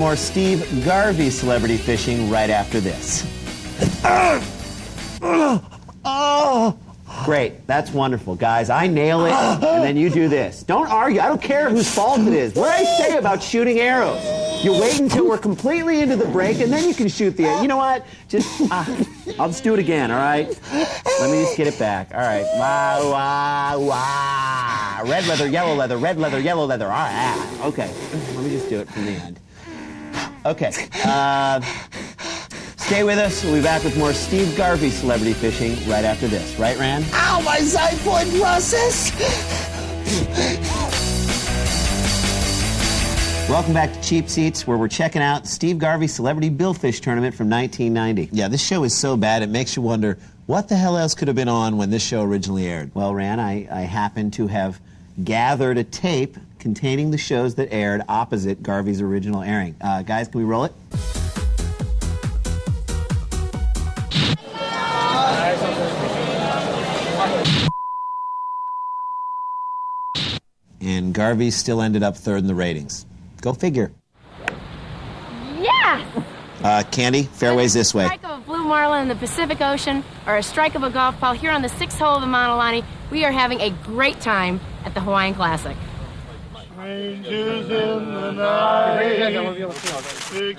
More Steve Garvey celebrity fishing right after this. Great, that's wonderful. Guys, I nail it, and then you do this. Don't argue. I don't care whose fault it is. What did I say about shooting arrows? You wait until we're completely into the break, and then you can shoot the arrow. You know what? I'll just do it again, all right? Let me just get it back. All right. Wah, wah, wah. Red leather, yellow leather, red leather, yellow leather. All right. Okay. Let me just do it from the end. Okay. Stay with us. We'll be back with more Steve Garvey celebrity fishing right after this. Right, Rand? Ow, my xiphoid process! Welcome back to Cheap Seats, where we're checking out Steve Garvey Celebrity Billfish Tournament from 1990. Yeah, this show is so bad it makes you wonder what the hell else could have been on when this show originally aired. Well, Rand, I happen to have gathered a tape containing the shows that aired opposite Garvey's original airing. Guys, can we roll it? And Garvey still ended up third in the ratings. Go figure. Yes! Candy, fairway's this way. A strike of a blue marlin in the Pacific Ocean or a strike of a golf ball here on the 6th hole of the Monolani, we are having a great time at the Hawaiian Classic.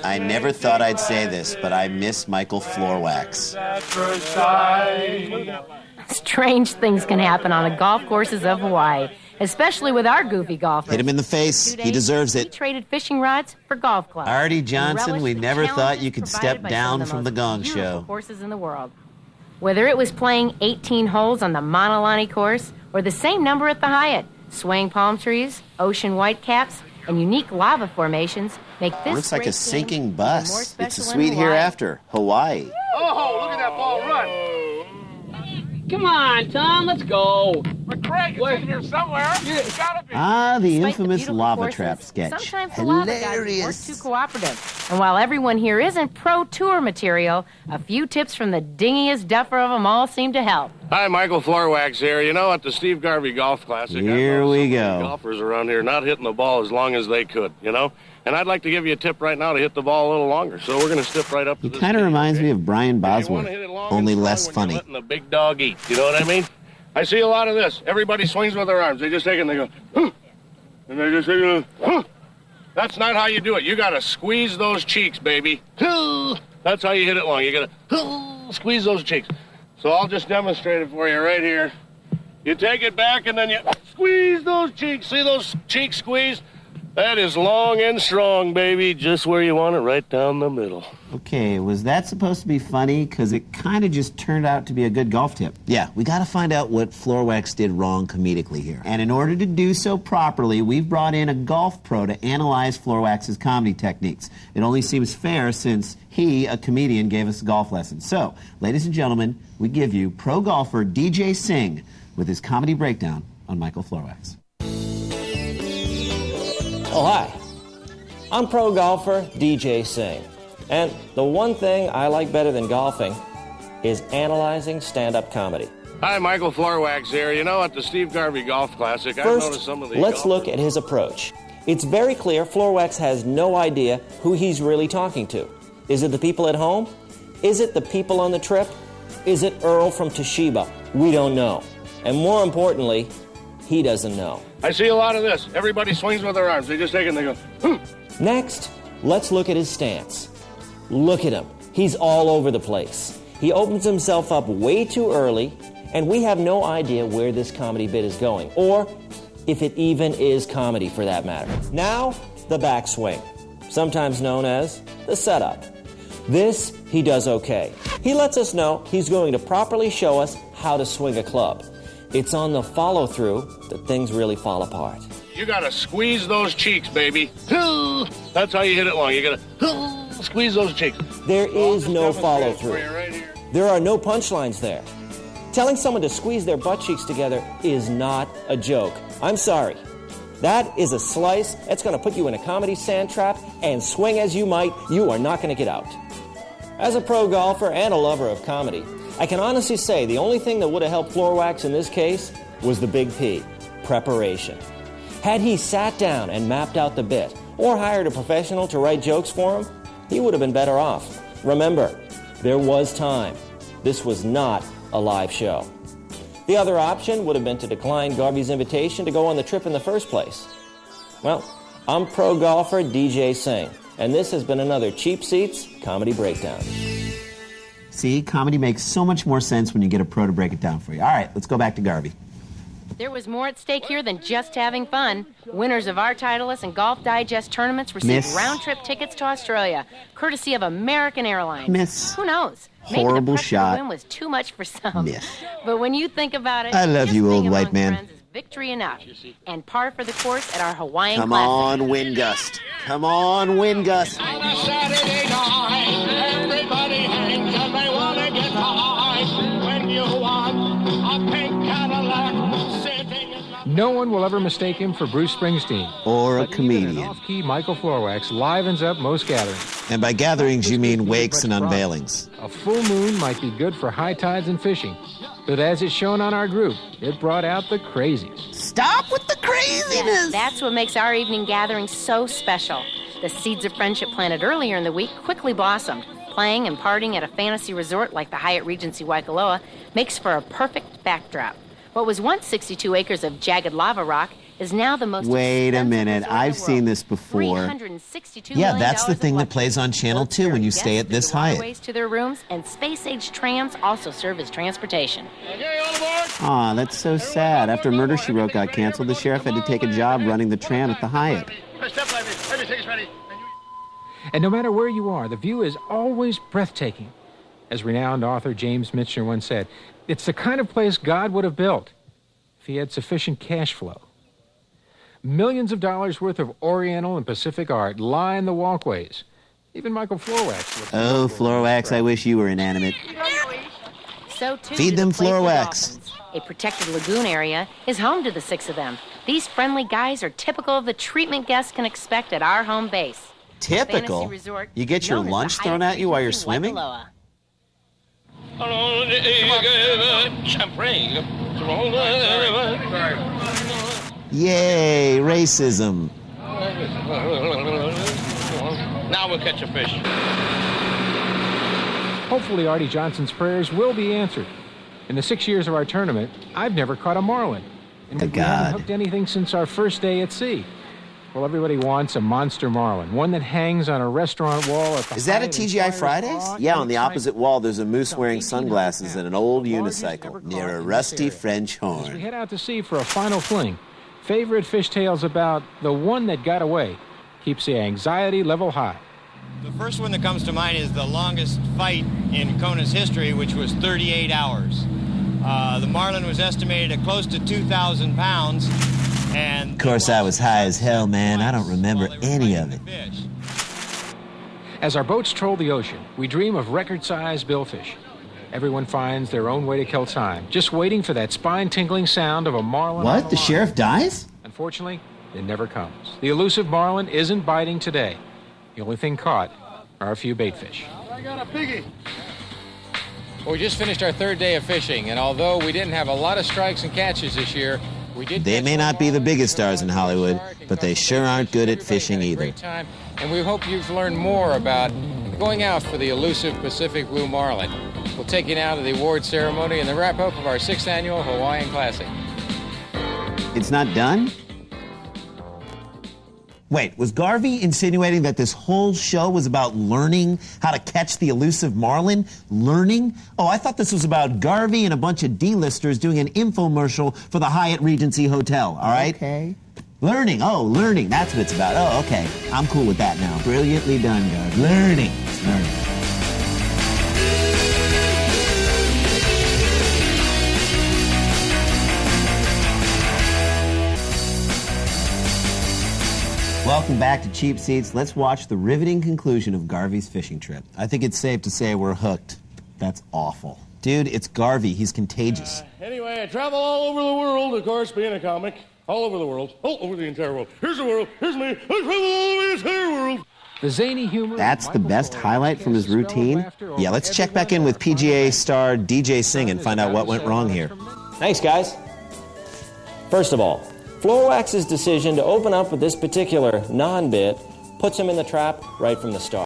I never thought I'd say this, but I miss Michael Floorwax. Strange things can happen on the golf courses of Hawaii, especially with our goofy golfers. Hit him in the face. He deserves it. We traded fishing rods for golf clubs. Artie Johnson, we never thought you could step down from the Gong Show. Courses in the world. Whether it was playing 18 holes on the Monolani course or the same number at the Hyatt, swaying palm trees, ocean whitecaps, and unique lava formations make this looks like a sinking bus. It's a in sweet Hawaii. Hereafter, Hawaii. Oh, look at that ball run. Come on, Tom, let's go. But Craig, it's in here somewhere. It's gotta be. Ah, the Despite infamous beautiful lava courses, trap sketch. Sometimes the lava guys Hilarious. weren't too cooperative. And while everyone here isn't pro tour material, a few tips from the dingiest duffer of them all seem to help. Hi, Michael Floorwax here. You know, at the Steve Garvey Golf Classic, Here we go. Golfers around here not hitting the ball as long as they could, you know? And I'd like to give you a tip right now to hit the ball a little longer. So we're going to step right up to He this kind of tee, reminds okay? me of Brian You wanna Bosworth. hit it long Only and less strong when funny. you're letting the big dog eat. You know what I mean? I see a lot of this. Everybody swings with their arms. They just take it and they go, huh. And they just say, huh. That's not how you do it. You got to squeeze those cheeks, baby. That's how you hit it long. You got to squeeze those cheeks. So I'll just demonstrate it for you right here. You take it back and then you squeeze those cheeks. See those cheeks squeezed? That is long and strong, baby. Just where you want it, right down the middle. Okay, was that supposed to be funny? Because it kind of just turned out to be a good golf tip. Yeah, we got to find out what Floorwax did wrong comedically here. And in order to do so properly, we've brought in a golf pro to analyze Floorwax's comedy techniques. It only seems fair since he, a comedian, gave us a golf lesson. So, ladies and gentlemen, we give you pro golfer DJ Singh with his comedy breakdown on Michael Floorwax. Oh, hi. I'm pro golfer DJ Singh. And the one thing I like better than golfing is analyzing stand-up comedy. Hi, Michael Floorwax here. You know, at the Steve Garvey Golf Classic, I've noticed First, some of the let's look at his approach. It's very clear Floorwax has no idea who he's really talking to. Is it the people at home? Is it the people on the trip? Is it Earl from Toshiba? We don't know. And more importantly, he doesn't know. I see a lot of this. Everybody swings with their arms. They just take it and they go, hmm. Next, let's look at his stance. Look at him. He's all over the place. He opens himself up way too early, and we have no idea where this comedy bit is going, or if it even is comedy for that matter. Now, the backswing, sometimes known as the setup. This, he does okay. He lets us know he's going to properly show us how to swing a club. It's on the follow-through that things really fall apart. You got to squeeze those cheeks, baby. That's how you hit it long. You got to squeeze those cheeks. There I'll is just no demonstrate it follow-through. for you right here. There are no punchlines there. Telling someone to squeeze their butt cheeks together is not a joke. I'm sorry. That is a slice that's going to put you in a comedy sand trap, and swing as you might, you are not going to get out. As a pro golfer and a lover of comedy, I can honestly say the only thing that would have helped Floorwax in this case was the big P, preparation. Had he sat down and mapped out the bit, or hired a professional to write jokes for him, he would have been better off. Remember, there was time. This was not a live show. The other option would have been to decline Garvy's invitation to go on the trip in the first place. Well, I'm pro golfer DJ Singh, and this has been another Cheap Seats Comedy Breakdown. See, comedy makes so much more sense when you get a pro to break it down for you. All right, let's go back to Garvey. There was more at stake here than just having fun. Winners of our Titleist and Golf Digest tournaments received round-trip tickets to Australia, courtesy of American Airlines. Miss. Who knows? Horrible Maybe the shot. win was too much for some. Miss. But when you think about it, I love just you, being old white among man. friends is victory enough. And par for the course at our Hawaiian Come Classic. on, Wingust. Come on, Wingust. On a Saturday night, everybody hangs and they want to get high. When you want a pink Cadillac sitting in the... No one will ever mistake him for Bruce Springsteen. Or a But even comedian. an off-key Michael Florwax livens up most gatherings. And by gatherings, you mean wakes and unveilings. A full moon might be good for high tides and fishing, but as is shown on our group, it brought out the crazies. Stop with the craziness. That's what makes our evening gathering so special. The seeds of friendship planted earlier in the week quickly blossomed. Playing and partying at a fantasy resort like the Hyatt Regency Waikoloa makes for a perfect backdrop. What was once 62 acres of jagged lava rock is now the most Wait a expensive minute. resort in I've the seen world. this before. $362 Yeah, million that's the of thing that luxury. plays on Channel 2 when you stay at this Guests through Hyatt. waterways to their rooms, and space-age trams also serve as transportation. Okay, all aboard. Aw, that's so sad. After Murder, She Wrote got canceled, the sheriff had to take a job running the tram at the Hyatt. Step by me. Everything's ready. And no matter where you are, the view is always breathtaking. As renowned author James Michener once said, it's the kind of place God would have built if he had sufficient cash flow. Millions of dollars worth of Oriental and Pacific art line the walkways. Even Michael Florwax. Oh, Florwax, I wish you were inanimate. So too Feed do them the playful floor wax. dolphins. A protected lagoon area is home to the 6 of them. These friendly guys are typical of the treatment guests can expect at our home base. Typical? Fantasy resort You get your known as the lunch Hyatt thrown at you while you're Regency swimming? Waikoloa. Yay, racism. Now we'll catch a fish. Hopefully Artie Johnson's prayers will be answered. In the 6 years of our tournament, I've never caught a marlin. And Thank we haven't God. hooked anything since our first day at sea. Well, everybody wants a monster marlin, one that hangs on a restaurant wall at the Is that Hyatt at and TGI inspires Fridays? awe Yeah, and on the excitement. opposite wall, there's a moose wearing 1,800 sunglasses and an old pounds. Largest ever unicycle near caught a in this rusty area. French As we horn. head out to sea for a final fling, favorite fish tales about the one that got away keeps the anxiety level high. The first one that comes to mind is the longest fight in Kona's history, which was 38 hours. The marlin was estimated at close to 2,000 pounds. And Of course, I was high as hell, man. I don't remember any of it. As our boats troll the ocean, we dream of record-sized billfish. Everyone finds their own way to kill time, just waiting for that spine-tingling sound of a marlin. on What? The line. sheriff dies? Unfortunately, it never comes. The elusive marlin isn't biting today. The only thing caught are a few baitfish. I got a piggy. Well, we just finished our third day of fishing, and although we didn't have a lot of strikes and catches this year, we did. They catch may one not be the marlin, biggest stars in one Hollywood, shark, and but they caught some sure aren't good at Everybody fishing had a either. Great time, and we hope you've learned more about going out for the elusive Pacific blue marlin. We'll take you now to the award ceremony and the wrap-up of our 6th annual Hawaiian Classic. It's not done? Wait, was Garvey insinuating that this whole show was about learning how to catch the elusive marlin? Learning? Oh, I thought this was about Garvey and a bunch of D-listers doing an infomercial for the Hyatt Regency Hotel, all right? Okay. Learning, oh, learning, that's what it's about. Oh, okay, I'm cool with that now. Brilliantly done, Garvey. Learning, learning. Welcome back to Cheap Seats. Let's watch the riveting conclusion of Garvey's fishing trip. I think it's safe to say we're hooked. That's awful. Dude, it's Garvey. He's contagious. Anyway, I travel all over the world, of course, being a comic. All over the world. All over the entire world. Here's the world. Here's me. I travel all over the entire world. The zany humor. That's the best highlight from his routine? Yeah, let's check back in with PGA star DJ Singh and find out what went wrong here. Thanks, guys. First of all, Floorwax's decision to open up with this particular non-bit puts him in the trap right from the start.